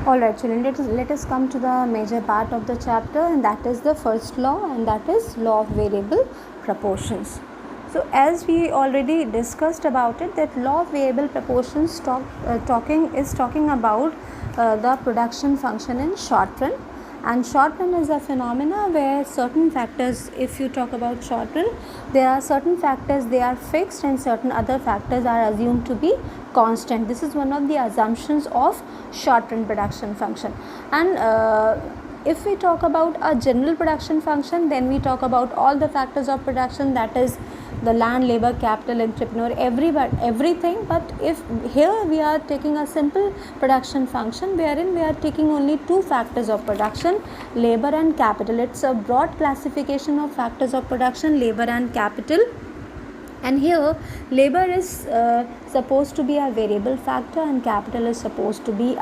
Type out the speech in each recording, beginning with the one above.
Alright children, let us come to the major part of the chapter, and that is the first law, and that is law of variable proportions. So as we already discussed about it, that law of variable proportions talking about the production function in short run. And short run is a phenomena where certain factors, if you talk about short run, there are certain factors they are fixed and certain other factors are assumed to be constant. This is one of the assumptions of short run production function. And if we talk about a general production function, then we talk about all the factors of production, that is the land, labor, capital, entrepreneur, everything. But if here we are taking a simple production function wherein we are taking only two factors of production, labor and capital. It's a broad classification of factors of production, labor and capital. And here labor is supposed to be a variable factor and capital is supposed to be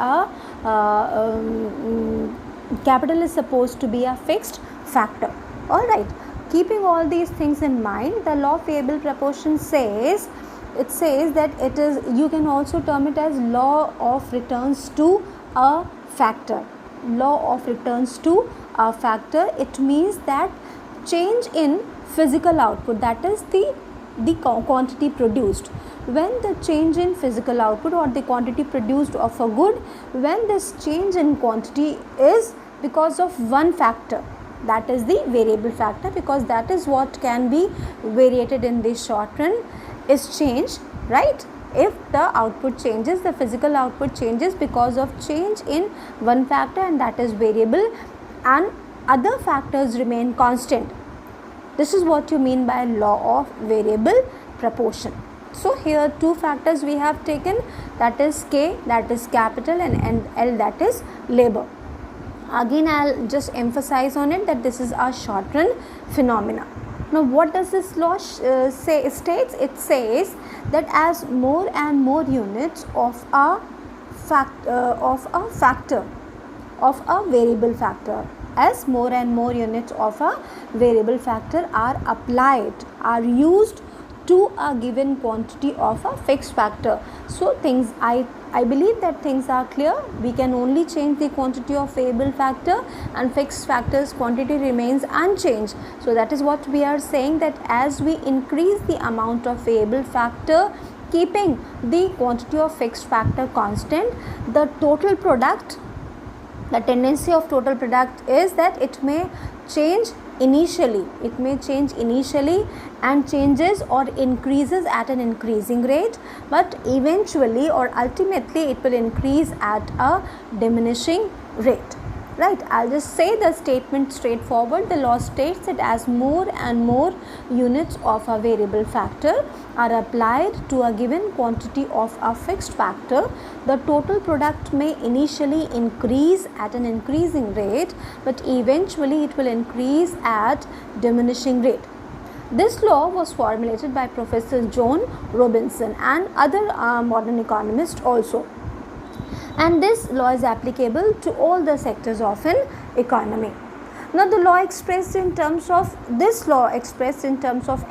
a fixed factor. All right. Keeping all these things in mind, the law of variable proportion says that it is, you can also term it as law of returns to a factor. Law of returns to a factor. It means that change in physical output, that is the quantity produced. When the change in physical output or the quantity produced of a good, when this change in quantity is because of one factor, that is the variable factor, because that is what can be variated in the short run, is change, right? If the output changes, the physical output changes because of change in one factor, and that is variable, and other factors remain constant. This is what you mean by law of variable proportion. So here two factors we have taken, that is K, that is capital, and L, that is labor. Again, I'll just emphasize on it that this is a short run phenomena. Now what does this law states? It says that as more and more units of a variable factor, as more and more units of a variable factor are applied, are used to a given quantity of a fixed factor. So things, I believe that things are clear. We can only change the quantity of variable factor, and fixed factor's quantity remains unchanged. So that is what we are saying, that as we increase the amount of variable factor, keeping the quantity of fixed factor constant, the total product, the tendency of total product is that it may change initially, and changes or increases at an increasing rate, but eventually or ultimately it will increase at a diminishing rate, right? I'll just say the statement straightforward. The law states that as more and more units of a variable factor are applied to a given quantity of a fixed factor, the total product may initially increase at an increasing rate, but eventually it will increase at diminishing rate. This law was formulated by Professor John Robinson and other modern economists also. And this law is applicable to all the sectors of an economy. Now this law expressed in terms of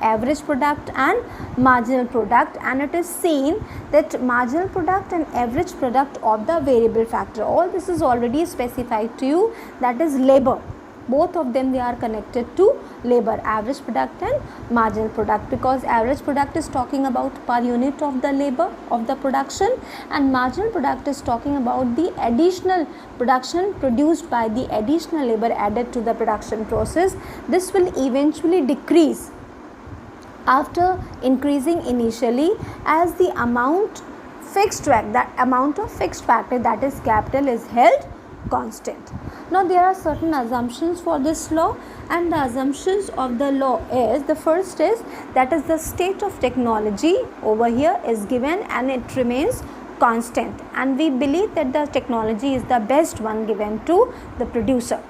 average product and marginal product, and it is seen that marginal product and average product of the variable factor, all this is already specified to you, that is labor. Both of them, they are connected to labor, average product and marginal product, because average product is talking about per unit of the labor of the production, and marginal product is talking about the additional production produced by the additional labor added to the production process. This will eventually decrease after increasing initially as the amount of fixed factor, that is capital, is held constant. Now there are certain assumptions for this law, and the assumptions of the law is, the first is that is the state of technology over here is given and it remains constant, and we believe that the technology is the best one given to the producer.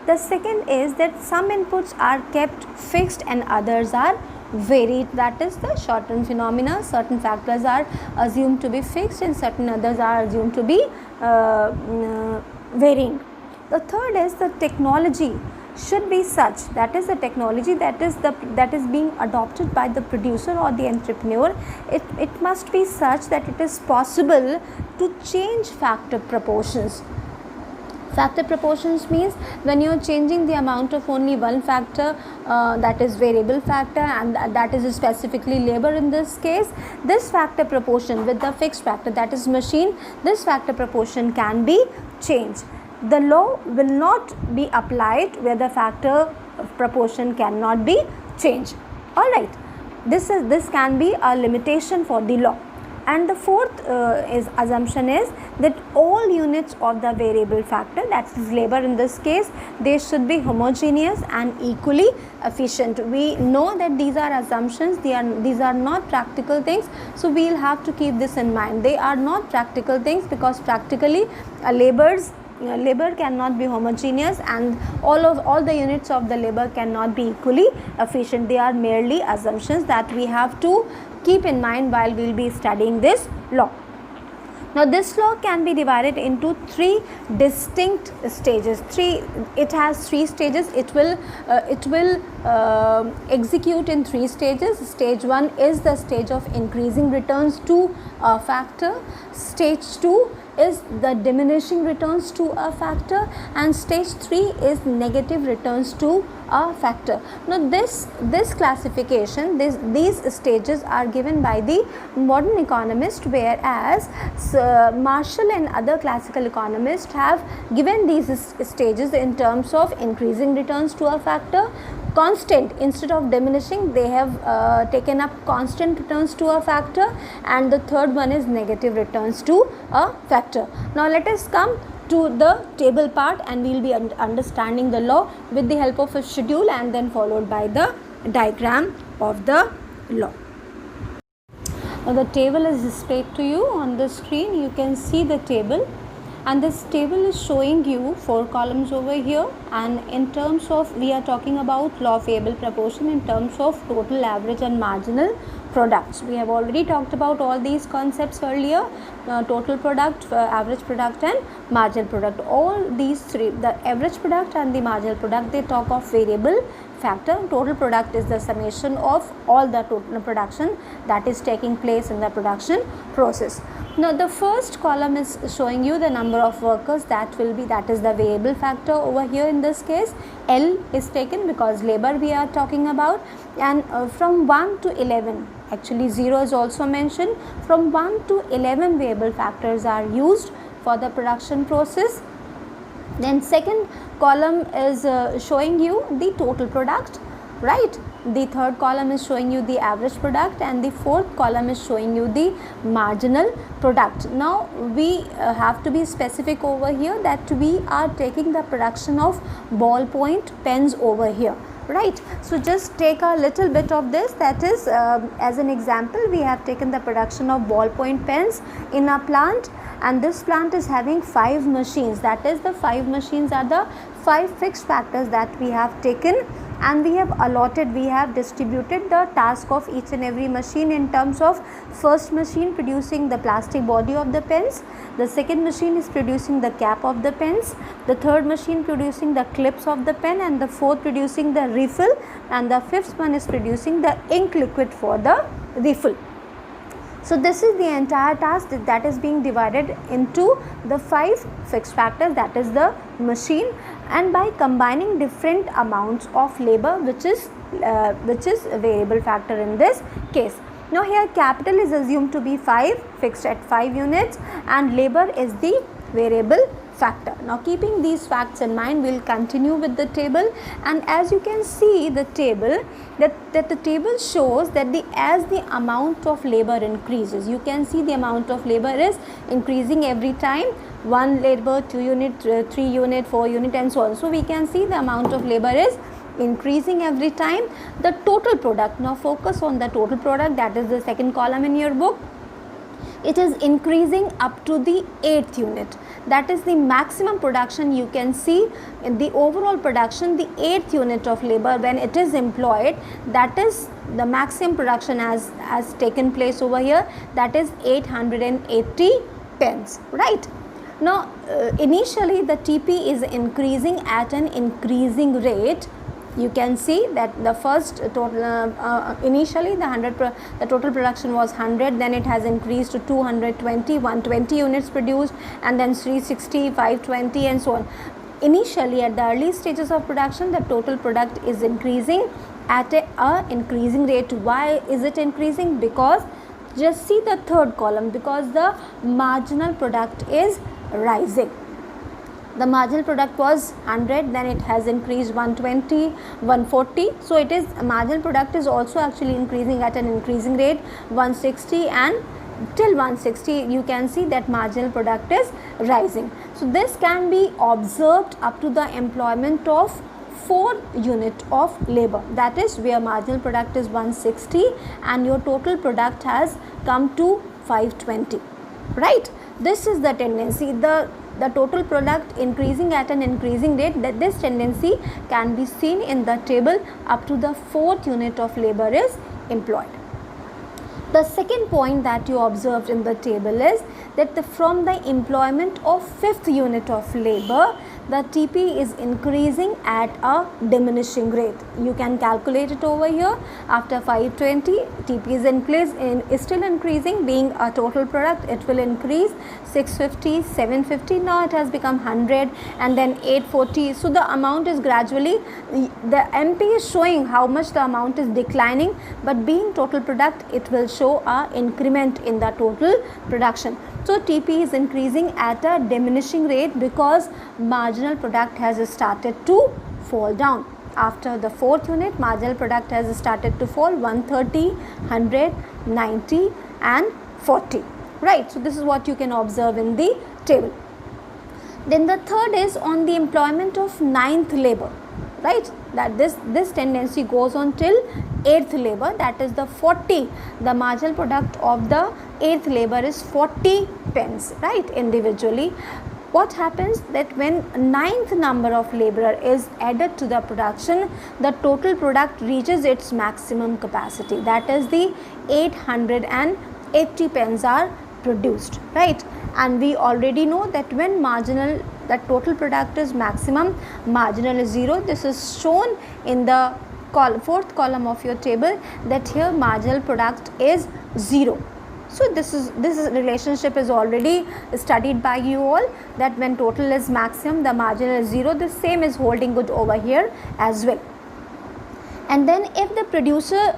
The second is that some inputs are kept fixed and others are varied, that is the short run phenomena. Certain factors are assumed to be fixed and certain others are assumed to be varying. The third is the technology should be such, that is the technology that is being adopted by the producer or the entrepreneur, it must be such that it is possible to change factor proportions. Factor proportions means when you are changing the amount of only one factor, that is variable factor, and that is specifically labor in this case. This factor proportion with the fixed factor, that is machine, this factor proportion can be changed. The law will not be applied where the factor proportion cannot be changed. Alright, this can be a limitation for the law. And the fourth assumption is that all units of the variable factor, that is labor in this case, they should be homogeneous and equally efficient. We know that these are assumptions, these are not practical things, so we will have to keep this in mind. They are not practical things because practically labor cannot be homogeneous, and all the units of the labor cannot be equally efficient. They are merely assumptions that we have to keep in mind while we will be studying this law. Now this law can be divided into three distinct stages. It has three stages. It will execute in three stages. Stage 1 is the stage of increasing returns to a factor. Stage 2 is the diminishing returns to a factor, and stage 3 is negative returns to a factor. Now this classification, these stages are given by the modern economist, whereas Marshall and other classical economists have given these stages in terms of increasing returns to a factor, constant instead of diminishing. They have taken up constant returns to a factor, and the third one is negative returns to a factor. Now let us come to the table part, and we will be understanding the law with the help of a schedule and then followed by the diagram of the law. Now the table is displayed to you on the screen. You can see the table, and this table is showing you 4 columns over here, and in terms of, we are talking about law of variable proportion in terms of total, average and marginal products. We have already talked about all these concepts earlier, total product, average product and marginal product. All these three, the average product and the marginal product, they talk of variable factor. Total product is the summation of all the total production that is taking place in the production process. Now the first column is showing you the number of workers, that is the variable factor over here. In this case L is taken because labor we are talking about, and from 1 to 11, actually 0 is also mentioned, from 1 to 11 variable factors are used for the production process. Then second column is showing you the total product, right? The third column is showing you the average product, and the fourth column is showing you the marginal product. Now we have to be specific over here that we are taking the production of ballpoint pens over here, right? So just take a little bit of this, that is as an example, we have taken the production of ballpoint pens in a plant, and this plant is having 5 machines. That is, the 5 machines are the 5 fixed factors that we have taken, and we have distributed the task of each and every machine in terms of first machine producing the plastic body of the pens, the second machine is producing the cap of the pens, the third machine producing the clips of the pen, and the fourth producing the refill, and the fifth one is producing the ink liquid for the refill. So this is the entire task that is being divided into the 5 fixed factors, that is the machine, and by combining different amounts of labor, which is a variable factor in this case. Now here capital is assumed to be 5, fixed at 5 units, and labor is the variable factor. Now keeping these facts in mind, we will continue with the table, and as you can see the table, that the table shows that as the amount of labor increases, you can see the amount of labor is increasing every time, 1 labor, 2 unit, 3 unit, 4 unit and so on. So we can see the amount of labor is increasing every time. The total product, now focus on the total product, that is the second column in your book. It is increasing up to the 8th unit, that is the maximum production. You can see in the overall production, the 8th unit of labor when it is employed, that is the maximum production has taken place over here, that is 880 pens, right? Now initially the TP is increasing at an increasing rate You can see that the first total initially the total production was 100, then it has increased to 220, 120 units produced, and then 360, 520 and so on. Initially at the early stages of production, the total product is increasing at a increasing rate. Why is it increasing? Because just see the third column, because the marginal product is rising. The marginal product was 100, then it has increased 120, 140. So it is marginal product is also actually increasing at an increasing rate, 160, and till 160 you can see that marginal product is rising. So this can be observed up to the employment of 4 unit of labor, that is where marginal product is 160 and your total product has come to 520, right? This is the tendency, the total product increasing at an increasing rate. That this tendency can be seen in the table up to the 4th unit of labor is employed. The second point that you observed in the table is that from the employment of 5th unit of labor, the TP is increasing at a diminishing rate. You can calculate it over here. After 520, TP is still increasing, being a total product, it will increase 650, 750, now it has become 100 and then 840. So the amount is gradually, the MP is showing how much the amount is declining, but being total product, it will show a increment in the total production. So TP is increasing at a diminishing rate because marginal product has started to fall down. After the 4th unit, marginal product has started to fall, 130, 100, 90 and 40, right? So this is what you can observe in the table. Then the third is on the employment of 9th labor, right? That this tendency goes on till 8th labor, that is the 40. The marginal product of the 8th labor is 40 pence, right, individually. What happens that when 9th number of laborer is added to the production, the total product reaches its maximum capacity, that is the 880 pence are produced, right? And we already know that when marginal, that total product is maximum, marginal is 0. This is shown in the 4th column of your table, that here marginal product is 0. So this relationship is already studied by you all, that when total is maximum, the marginal is 0. The same is holding good over here as well. And then if the producer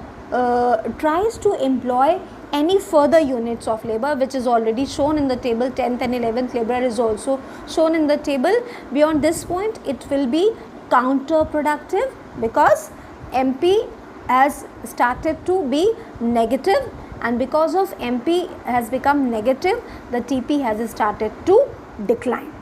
tries to employ any further units of labor, which is already shown in the table, 10th and 11th labor is also shown in the table, beyond this point it will be counterproductive, because MP has started to be negative, and because of MP has become negative, the TP has started to decline,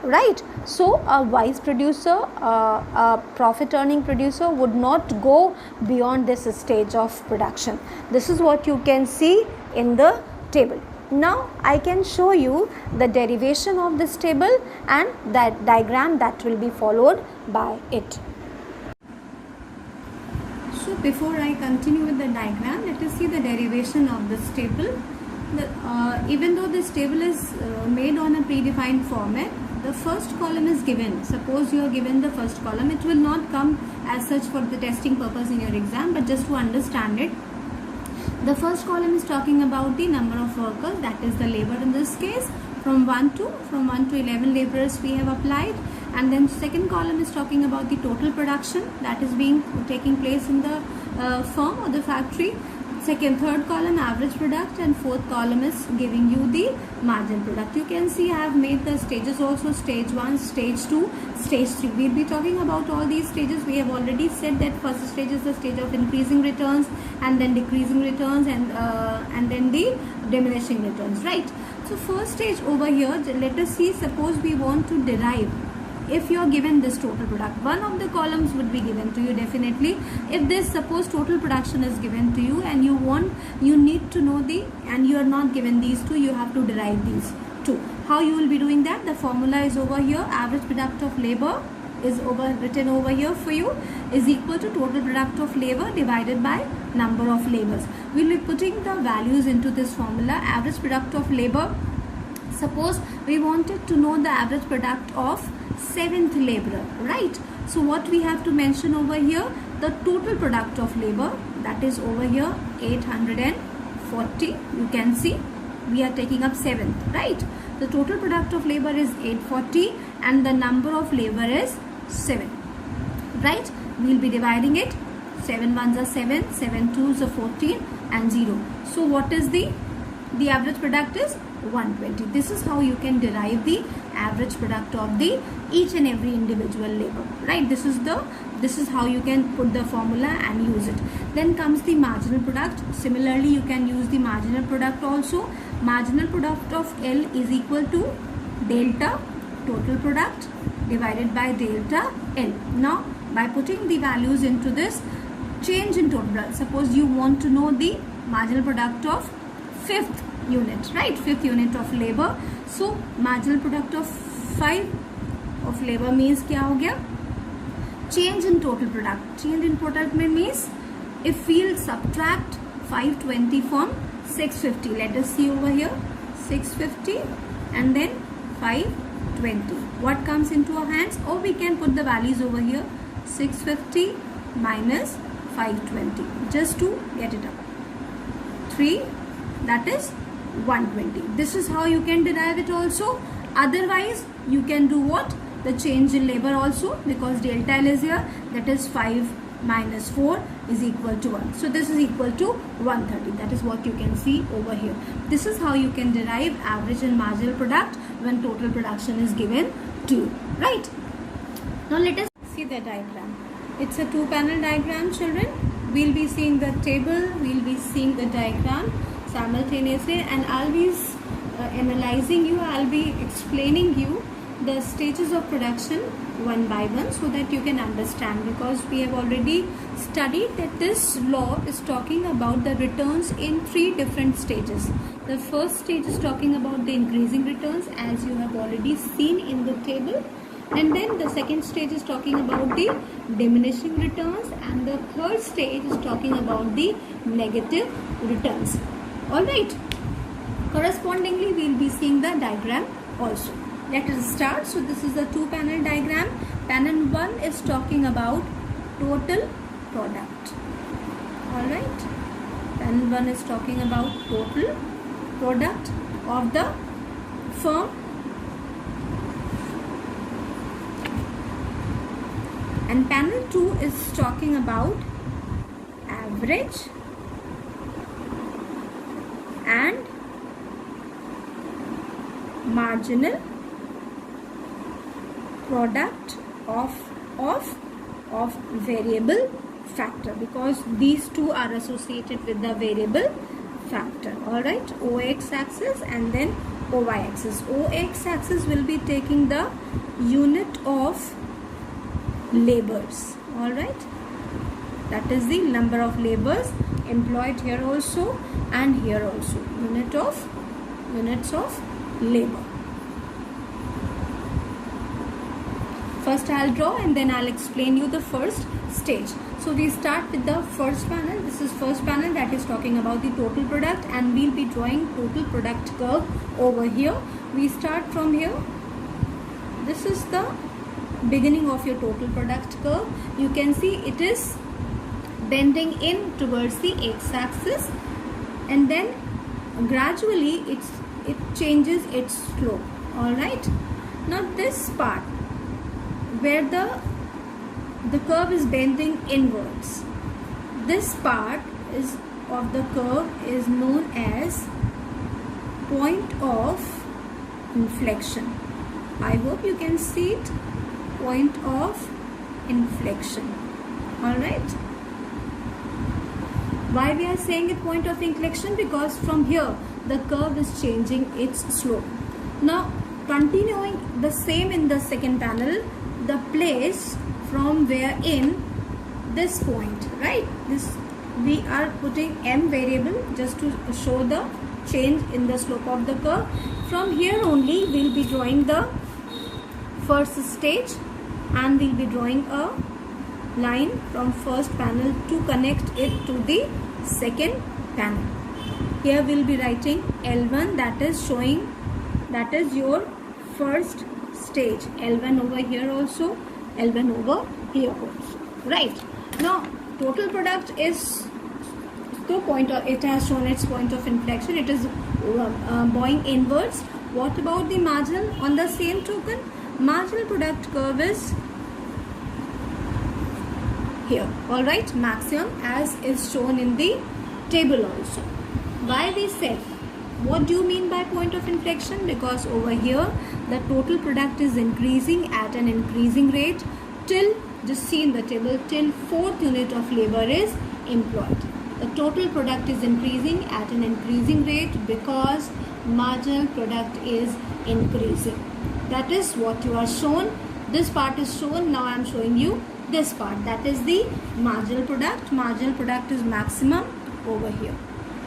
right? So a wise producer, a profit earning producer would not go beyond this stage of production. This is what you can see in the table. Now I can show you the derivation of this table and that diagram that will be followed by it. So before I continue with the diagram, let us see the derivation of this table. Even though this table is made on a predefined format, the first column is given. Suppose you are given the first column, it will not come as such for the testing purpose in your exam, but just to understand it. The first column is talking about the number of workers, that is the labor in this case, from 1 to 11 laborers we have applied. And then second column is talking about the total production that is taking place in the firm or the factory. Third column average product, and fourth column is giving you the margin product. You can see I have made the stages also, stage 1, stage 2, stage 3. We will be talking about all these stages. We have already said that first stage is the stage of increasing returns, and then decreasing returns, and then the diminishing returns, right? So first stage over here, let us see, suppose we want to derive. If you are given this total product, one of the columns would be given to you definitely. If this suppose total production is given to you and you need to know and you are not given these two, you have to derive these two. How you will be doing that? The formula is over here. Average product of labor is written over here for you, is equal to total product of labor divided by number of labors. We will be putting the values into this formula. Average product of labor, suppose we wanted to know the average product of seventh laborer, right? So what we have to mention over here, the total product of labor, that is over here 840. You can see we are taking up seventh, right? The total product of labor is 840 and the number of labor is 7, right? We will be dividing it. 7 ones are 7, 7 twos are 14 and 0. So what is the average product is 120. This is how you can derive the average product of the each and every individual labor, right? This is how you can put the formula and use it. Then comes the marginal product. Similarly, you can use the marginal product also. Marginal product of L is equal to delta total product divided by delta L. Now by putting the values into this, change in total product. Suppose you want to know the marginal product of fifth unit, right? Fifth unit of labor. So marginal product of 5 of labor means क्या हो गया? Change in total product. Change in product means if we'll subtract 520 from 650. Let us see over here. 650 and then 520. What comes into our hands? Or we can put the values over here. 650 minus 520. Just to get it up. 3, that is 120. This is how you can derive it also. Otherwise, you can do what? The change in labor also, because delta L is here, that is 5 minus 4 is equal to 1. So this is equal to 130. That is what you can see over here. This is how you can derive average and marginal product when total production is given to you, right? Now let us see the diagram. It's a 2-panel diagram, children. We'll be seeing the table, we'll be seeing the diagram simultaneously, and I'll be analyzing you, I'll be explaining you the stages of production one by one so that you can understand, because we have already studied that this law is talking about the returns in 3 different stages. The first stage is talking about the increasing returns, as you have already seen in the table, and then the second stage is talking about the diminishing returns, and the third stage is talking about the negative returns. Alright, correspondingly we will be seeing the diagram also. Let us start. So this is the 2-panel diagram. Panel 1 is talking about total product. Alright, panel 1 is talking about total product of the firm, and panel 2 is talking about average and marginal product of variable factor, because these two are associated with the variable factor. All right, OX axis and then OY axis. OX axis will be taking the unit of labors. All right, that is the number of labors employed here also and here also. Units of labor. First I'll draw and then I'll explain you the first stage. So we start with the first panel. This is first panel, that is talking about the total product, and we'll be drawing total product curve over here. We start from here. This is the beginning of your total product curve. You can see it is bending in towards the x-axis, and then gradually it changes its slope. All right, now this part where the curve is bending inwards, this part of the curve is known as point of inflection. I hope you can see it, point of inflection. All right, why we are saying it point of inflection? Because from here the curve is changing its slope. Now continuing the same in the second panel, the place from wherein this point, right, this we are putting m variable just to show the change in the slope of the curve. From here only we'll be drawing the first stage, and we'll be drawing a line from first panel to connect it to the second panel. Here we'll be writing L1, that is showing, that is your first stage, L1 over here also, L1 over here also, right? Now total product is the point of, it has shown its point of inflection, it is bowing inwards. What about the marginal? On the same token, marginal product curve is here, all right, maximum as is shown in the table also. Why we said, what do you mean by point of inflection? Because over here the total product is increasing at an increasing rate till, just see in the table, till 4th unit of labor is employed. The total product is increasing at an increasing rate because marginal product is increasing. That is what you are shown. This part is shown. Now I am showing you this part. That is the marginal product. Marginal product is maximum over here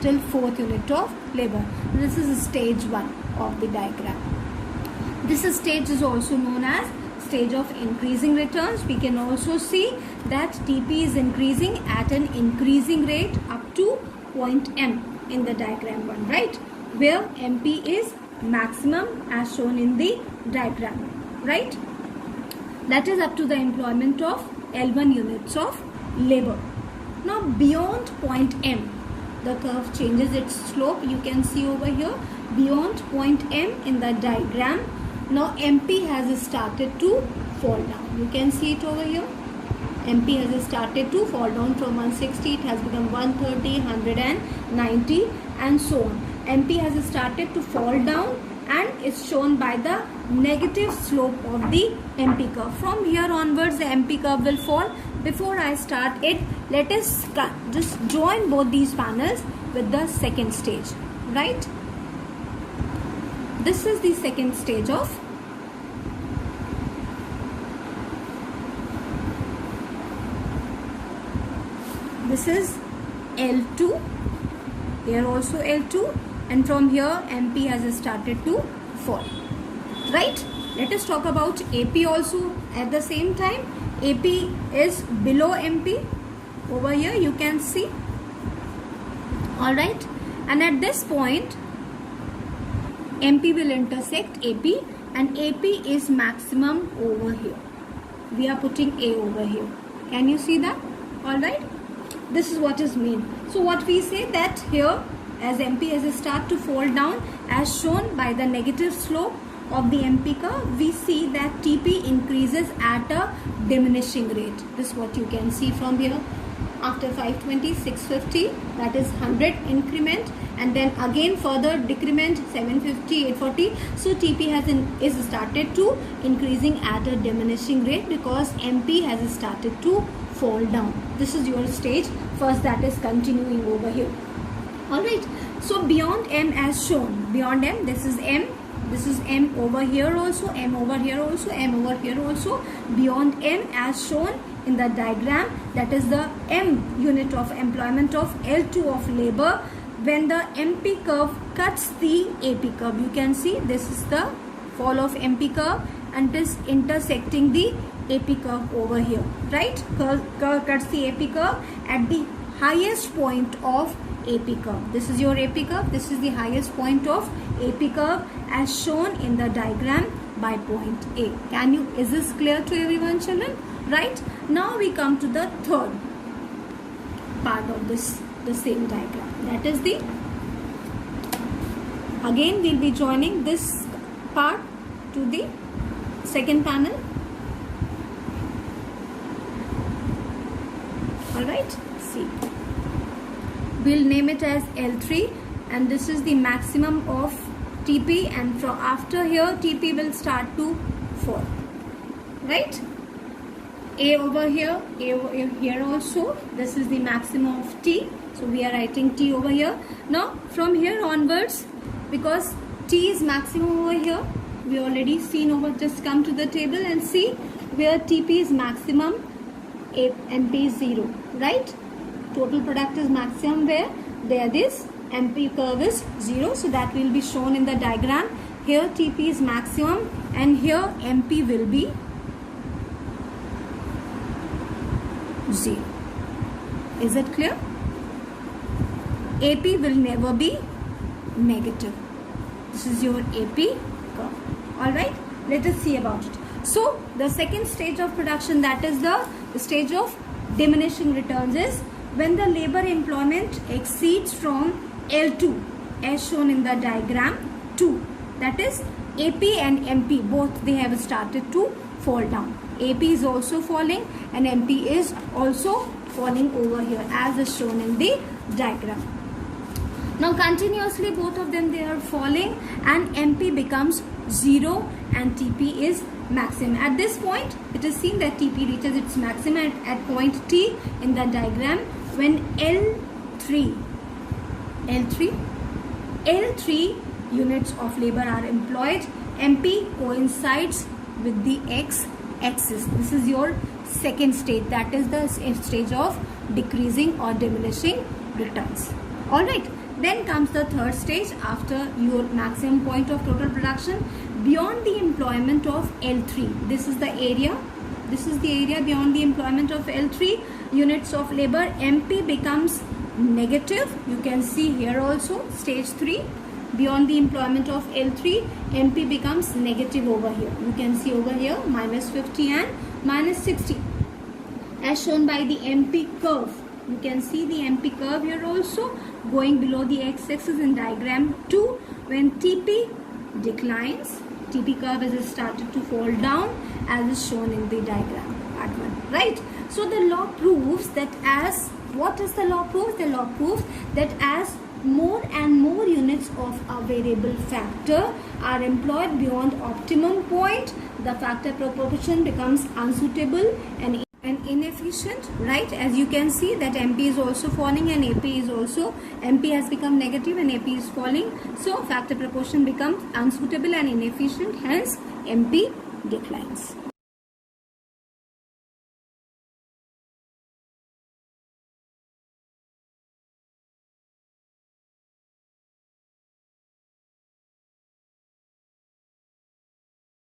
till 4th unit of labor. This is stage 1 of the diagram. This stage is also known as stage of increasing returns. We can also see that TP is increasing at an increasing rate up to point M in the diagram 1, right? Where MP is maximum as shown in the diagram, right? That is up to the employment of L1 units of labor. Now beyond point M, the curve changes its slope. You can see over here, beyond point M in the diagram, now MP has started to fall down. You can see it over here. MP has started to fall down from 160, it has become 130, 190 and so on. MP has started to fall down and is shown by the negative slope of the MP curve. From here onwards the MP curve will fall. Before I start it, let us just join both these panels with the second stage, right? This is the second stage of this is L2, here also L2, and from here MP has started to fall, right? Let us talk about AP also at the same time. AP is below MP over here, you can see, all right, and at this point MP will intersect AP and AP is maximum over here. We are putting A over here. Can you see that? All right, this is what is mean. So what we say that here as MP has start to fall down as shown by the negative slope of the MP curve, we see that TP increases at a diminishing rate. This is what you can see from here. After 520, 650, that is 100 increment, and then again further decrement 750, 840. So TP is started to increasing at a diminishing rate because MP has started to fall down. This is your stage first, that is continuing over here. All right. So beyond M as shown, beyond M, this is M. This is M over here also, M over here also, M over here also. Beyond M as shown in the diagram, that is the M unit of employment of L2 of labor. When the MP curve cuts the AP curve, you can see this is the fall of MP curve and this intersecting the AP curve over here, right? Curve cuts the AP curve at the highest point of AP curve. This is your AP curve. This is the highest point of AP curve as shown in the diagram by point A. Is this clear to everyone, children? Right? Now we come to the third part of the same diagram. That is the, again we'll be joining this part to the second panel. Alright, see. We'll name it as L3 and this is the maximum of TP, and from after here TP will start to fall, right? A over here, A over here also, this is the maximum of T, so we are writing T over here. Now from here onwards, because T is maximum over here, we already seen over, just come to the table and see where TP is maximum, MP is 0, right? Total product is maximum where there this MP curve is 0, so that will be shown in the diagram. Here TP is maximum and here MP will be 0. Is it clear? AP will never be negative. This is your AP curve. Alright. Let us see about it. So the second stage of production, that is the stage of diminishing returns, is when the labor employment exceeds from L2 as shown in the diagram 2. That is AP and MP, both they have started to fall down. AP is also falling and MP is also falling over here as is shown in the diagram. Now continuously both of them they are falling and MP becomes 0 and TP is maximum. At this point it is seen that TP reaches its maximum at point T in the diagram when L3 units of labor are employed. MP coincides with the X axis. This is your second stage, that is the stage of decreasing or diminishing returns. Alright, then comes the third stage after your maximum point of total production, beyond the employment of L3. This is the area beyond the employment of L3 units of labor. MP becomes negative. You can see here also stage 3, beyond the employment of L3, MP becomes negative over here. You can see over here minus 50 and minus 60 as shown by the MP curve. You can see the MP curve here also going below the x-axis in diagram 2. When TP declines, TP curve has started to fall down as is shown in the diagram part 1, right? So the law proves that as, what is the law proof? The law proves that as more and more units of a variable factor are employed beyond optimum point, the factor proportion becomes unsuitable and inefficient, right? As you can see that MP is also falling and AP is also, MP has become negative and AP is falling, so factor proportion becomes unsuitable and inefficient, hence MP declines.